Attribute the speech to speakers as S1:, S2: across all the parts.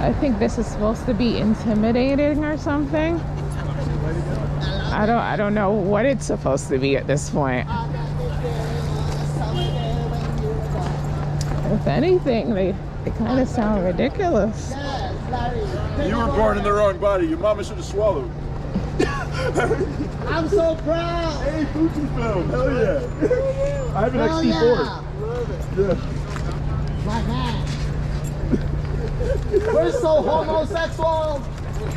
S1: I think this is supposed to be intimidating or something. I don't know what it's supposed to be at this point. If anything, they kind of sound ridiculous.
S2: You were born in the wrong body. Your mama should have swallowed.
S3: I'm so proud.
S2: Hey, Fuji film. Hell yeah. I have an XT4.
S3: Yeah. My man. We're so homosexual.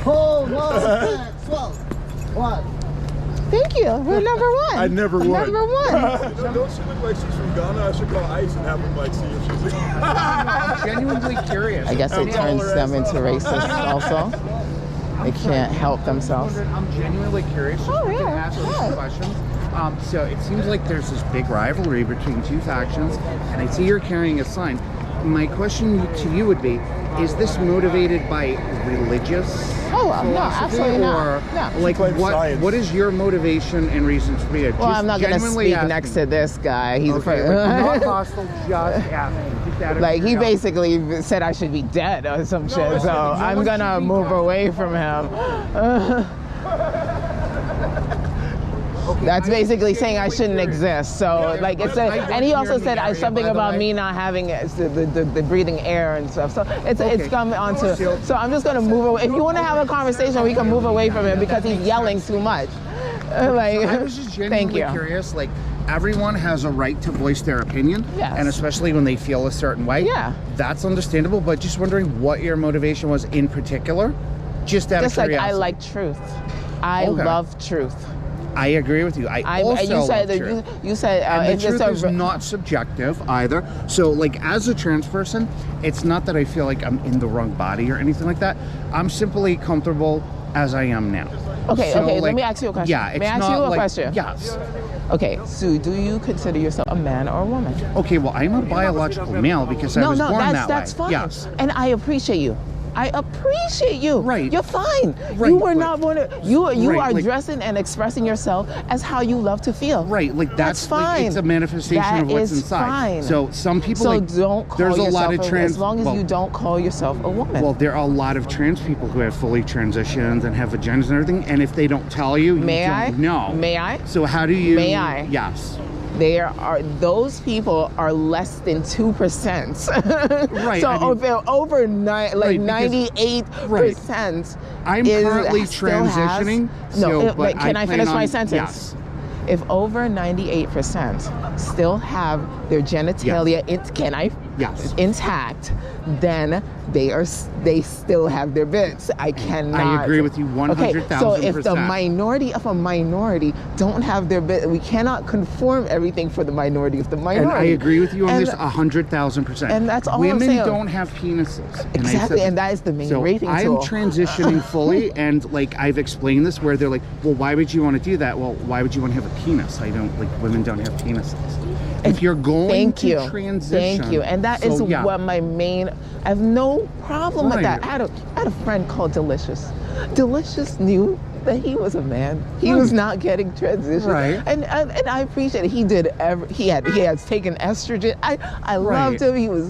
S3: Homosexual. What?
S1: Thank you. We're number one.
S2: I never would.
S1: Number one.
S2: Don't she look like she's from Ghana? I should call ICE and have them like see if she's
S4: I'm genuinely curious.
S1: I guess it turns them into racists also. They can't help themselves.
S4: I'm genuinely curious. Just
S1: Oh,
S4: we can
S1: yeah,
S4: ask those
S1: yeah.
S4: questions. So it seems like there's this big rivalry between two factions, and I see you're carrying a sign. My question to you would be, is this motivated by religious philosophy,
S1: no, absolutely
S4: or
S1: not. No.
S4: like what is your motivation and reasons for it?
S1: Well, I'm not going to speak next to this guy. He's
S4: Okay, not hostile, just asking. Just out of
S1: like he
S4: curiosity.
S1: basically said I should be dead or some shit. So I'm going to move away from him. That's basically saying I shouldn't exist. So like it's and he also said something about me not having the breathing air and stuff. So it's come on to. So I'm just gonna move away. If you want to have a conversation, we can move away from him because he's yelling too much. Like,
S4: I was just genuinely curious. Like everyone has a right to voice their opinion,
S1: Yes.
S4: and especially when they feel a certain way.
S1: Yeah.
S4: That's understandable. But just wondering what your motivation was in particular, just out of curiosity.
S1: Like I like truth. I love truth.
S4: I agree with you. I also
S1: you said
S4: love truth.
S1: you said
S4: And the truth is not subjective either. So like as a trans person, it's not that I feel like I'm in the wrong body or anything like that. I'm simply comfortable as I am now.
S1: Okay,
S4: So,
S1: okay,
S4: like,
S1: let me ask you a question.
S4: Yeah, it's
S1: May I ask
S4: not
S1: you a
S4: like,
S1: question?
S4: Yes.
S1: Okay, so do you consider yourself a man or a woman?
S4: Okay, well, I'm a biological male because I was born that way.
S1: That's fine.
S4: Yes.
S1: And I appreciate you. I appreciate you.
S4: Right.
S1: You're fine.
S4: Right,
S1: You were
S4: but-
S1: not one of you
S4: Right,
S1: are
S4: like-
S1: dressing and expressing yourself as how you love to feel.
S4: Right, like that's
S1: fine.
S4: Like, it's a manifestation
S1: That
S4: of what's
S1: is
S4: inside.
S1: fine.
S4: So some people
S1: So
S4: like
S1: don't call
S4: there's a
S1: yourself
S4: lot of trans
S1: as long as you don't call yourself a woman.
S4: Well, there are a lot of trans people who have fully transitioned and have vaginas and everything, and if they don't tell you,
S1: May
S4: you
S1: I?
S4: don't know.
S1: May I?
S4: So how do you?
S1: May I?
S4: Yes.
S1: Those people are less than 2%.
S4: Right.
S1: So
S4: I mean,
S1: they're over 98%.
S4: I'm currently transitioning.
S1: But can I finish my sentence?
S4: Yes.
S1: If over 98% still have their genitalia intact, then they still have their bits. I cannot.
S4: I agree with you 100,000%.
S1: Okay, so if the minority of a minority don't have their bit, we cannot conform everything for the minority of the minority.
S4: And I agree with you on this 100,000%.
S1: And that's all
S4: Women
S1: I'm saying.
S4: don't have penises.
S1: Exactly, and that is the main rating tool.
S4: I'm transitioning fully, and like I've explained this, where they're like, "Well, why would you want to do that?" Well, why would you want to have a penis? I don't like women don't have penises. If you're going to transition,
S1: thank you, and that is what my main. I have no problem with that. I had a friend called Delicious. Delicious knew that he was a man. He was not getting transitioned, and I appreciate it. He did. He had taken estrogen. I loved him. He was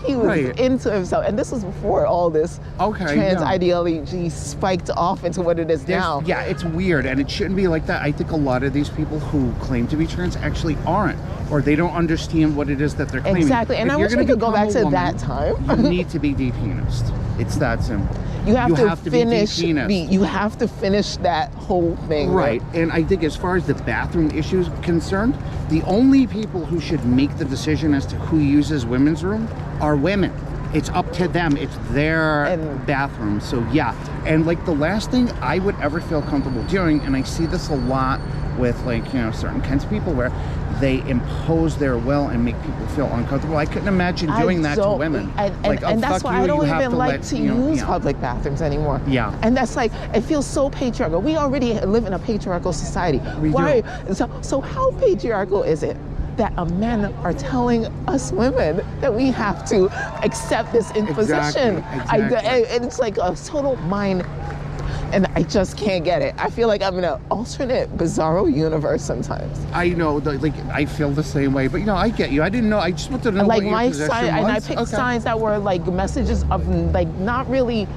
S1: he was into himself, and this was before all this trans ideology spiked off into what it is now.
S4: Yeah, it's weird, and it shouldn't be like that. I think a lot of these people who claim to be trans actually aren't, or they don't understand what it is that they're claiming.
S1: Exactly, and I wish we could go back to that time.
S4: You need to be depenised. It's that simple.
S1: You have to finish.
S4: You
S1: have to finish that whole thing.
S4: Right. And I think as far as the bathroom issue is concerned, the only people who should make the decision as to who uses women's room are women. It's up to them. It's their bathroom. So yeah. And like the last thing I would ever feel comfortable doing, and I see this a lot with certain kinds of people where they impose their will and make people feel uncomfortable. I couldn't imagine doing that to women.
S1: And that's why I don't even like to use public bathrooms anymore.
S4: Yeah.
S1: And that's like, it feels so patriarchal. We already live in a patriarchal society.
S4: We do.
S1: So how patriarchal is it that men are telling us women that we have to accept this imposition?
S4: Exactly.
S1: And it's like a total mind. and I just can't get it. I feel like I'm in an alternate, bizarro universe sometimes.
S4: I know, like I feel the same way, but you know, I get you. I didn't know. I just wanted to know
S1: Like
S4: what your
S1: my
S4: position
S1: sign,
S4: was.
S1: and I picked signs that were like messages of like not really,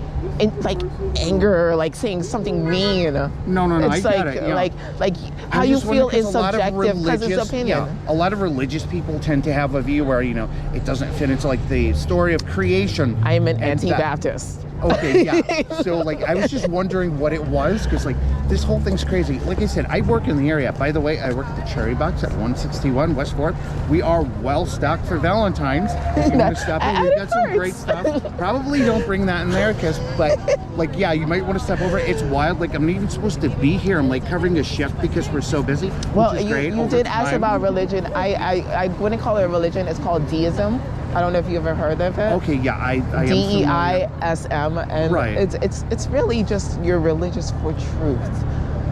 S1: like anger, or like saying something mean.
S4: No,
S1: It's
S4: I
S1: like,
S4: get it. Yeah.
S1: like how you feel is subjective because it's opinion.
S4: Yeah, a lot of religious people tend to have a view where, you know, it doesn't fit into like the story of creation.
S1: I am an anti-Baptist.
S4: Okay, yeah. So like, I was just wondering what it was, because like this whole thing's crazy. Like I said, I work in the area. By the way, I work at the Cherry Box at 161 West 4th. We are well stocked for Valentine's. If you want to stop in, we've got some great stuff. Probably don't bring that in there, but like, yeah, you might want to step over. It's wild. Like, I'm not even supposed to be here. I'm like covering a shift because we're so busy.
S1: Well,
S4: which is great.
S1: you did ask about religion. I wouldn't call it a religion. It's called deism. I don't know if you ever heard of it.
S4: Okay, yeah, I am
S1: DEISM, and
S4: right.
S1: It's really just you're religious for truth,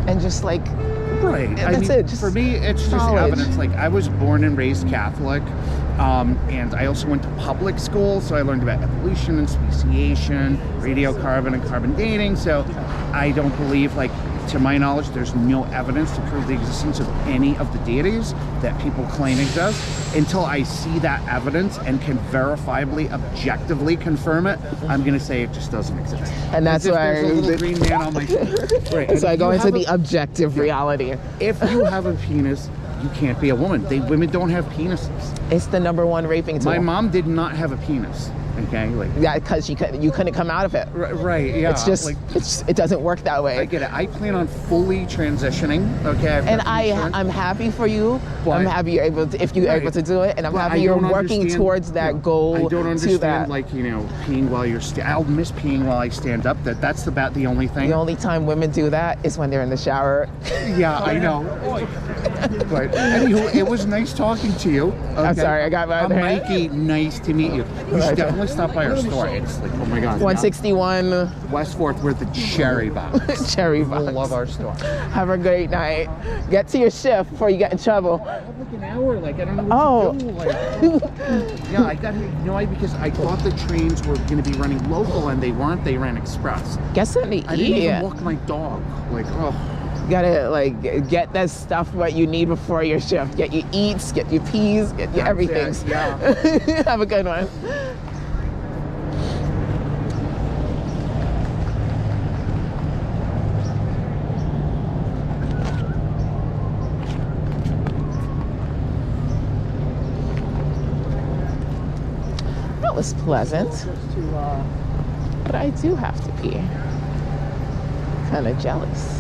S1: and just like
S4: right.
S1: That's it. Just
S4: for me, it's just
S1: knowledge.
S4: evidence. Like, I was born and raised Catholic, and I also went to public school, so I learned about evolution and speciation, radiocarbon and carbon dating. So I don't believe, like, to my knowledge, there's no evidence to prove the existence of any of the deities that people claim exist until I see that evidence and can verifiably, objectively confirm it. I'm going to say it just doesn't exist.
S1: And that's why
S4: there's a little green man on my right.
S1: So I go into the objective reality.
S4: If you have a penis, you can't be a woman. Women don't have penises.
S1: It's the #1 raping tool.
S4: My mom did not have a penis. Okay, like,
S1: yeah, because you couldn't come out of it.
S4: Right, yeah.
S1: It's just
S4: like,
S1: it doesn't work that way.
S4: I get it. I plan on fully transitioning. Okay,
S1: and I'm happy for you.
S4: But
S1: I'm happy you're able to, if you're able to do it, and I'm happy you're working towards that goal.
S4: I don't understand,
S1: to that.
S4: like, you know, peeing while you're. I'll miss peeing while I stand up. That's about the only thing.
S1: The only time women do that is when they're in the shower.
S4: Yeah, I know. But anywho, it was nice talking to you. Okay?
S1: I'm sorry, I got my other hand.
S4: Mikey, nice to meet you. You should definitely stop by our store. It's like, oh my God.
S1: 161
S4: West 4th, we're at the Cherry Box.
S1: Cherry Box.
S4: We'll love our store.
S1: Have a great night. Get to your shift before you get in trouble.
S4: I have like an hour, like, I don't know what to do. Like, yeah, I got here, you know, because I thought the trains were going to be running local, and they weren't. They ran express.
S1: Get something to
S4: I
S1: eat.
S4: didn't even walk my dog. Like, oh.
S1: You gotta like get that stuff what you need before your shift. Get your eats, get your peas, get your everything.
S4: Yeah.
S1: Have a good one. That was pleasant. But I do have to pee. Kind of jealous.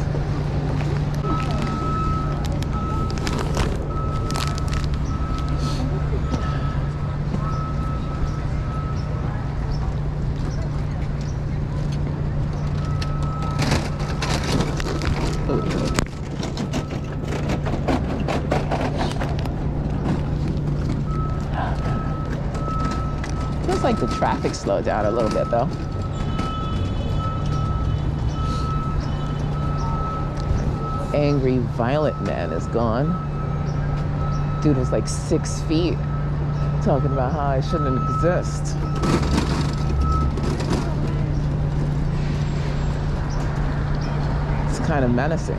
S1: Feels like the traffic slowed down a little bit though. Angry, violent man is gone. Dude was like 6 feet, talking about how I shouldn't exist. It's kind of menacing.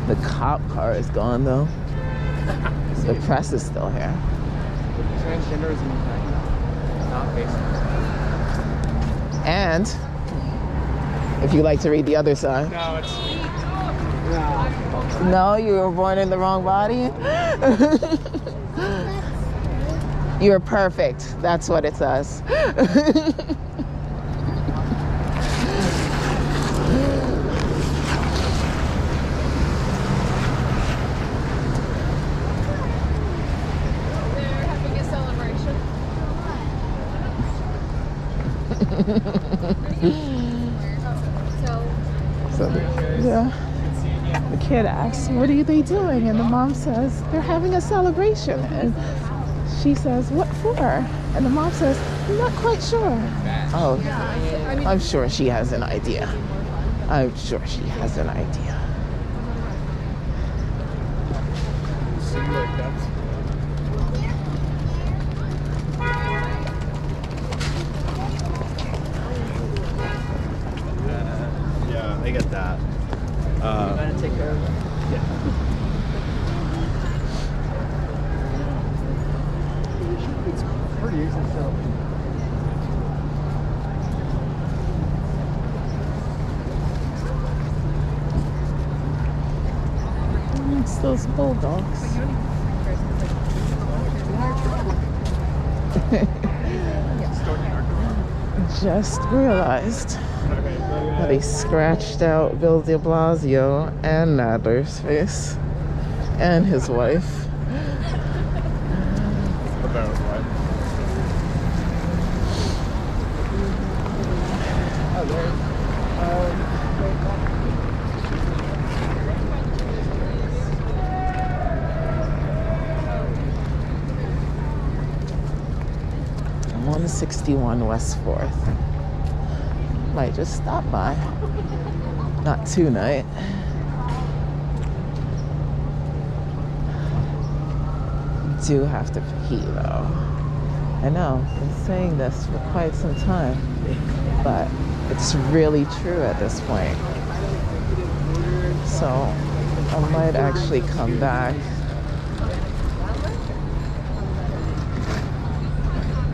S1: The cop car is gone though. The press is still here.
S2: Transgenderism is not based on.
S1: And if you like to read the other side.
S2: No, it's.
S1: No, you were born in the wrong body? You're perfect. That's what it says.
S5: They're having a celebration.
S1: So, yeah. The kid asks, what are they doing? And the mom says, they're having a celebration. And she says, what for? And the mom says, I'm not quite sure. Oh, I'm sure she has an idea. I'm sure she has an idea.
S2: Yeah. get that.
S5: You gotta take care of it.
S2: It's pretty easy to sell.
S1: It's those bulldogs. Just realized that he scratched out Bill de Blasio and Nadler's face and his wife.
S2: About what?
S1: I'm on 61 West 4th. Might just stop by. Not tonight. Do have to pee though. I know, I've been saying this for quite some time, but it's really true at this point. So I might actually come back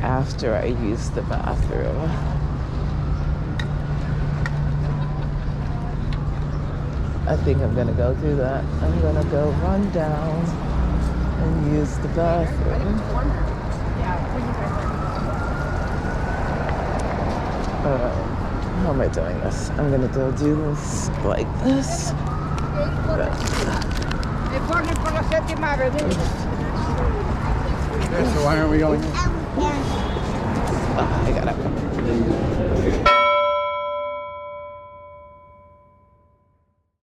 S1: after I use the bathroom. I think I'm gonna go do that. I'm gonna go run down and use the bathroom. How am I doing this? I'm gonna go do this like this.
S2: So
S4: why aren't we going?
S1: I gotta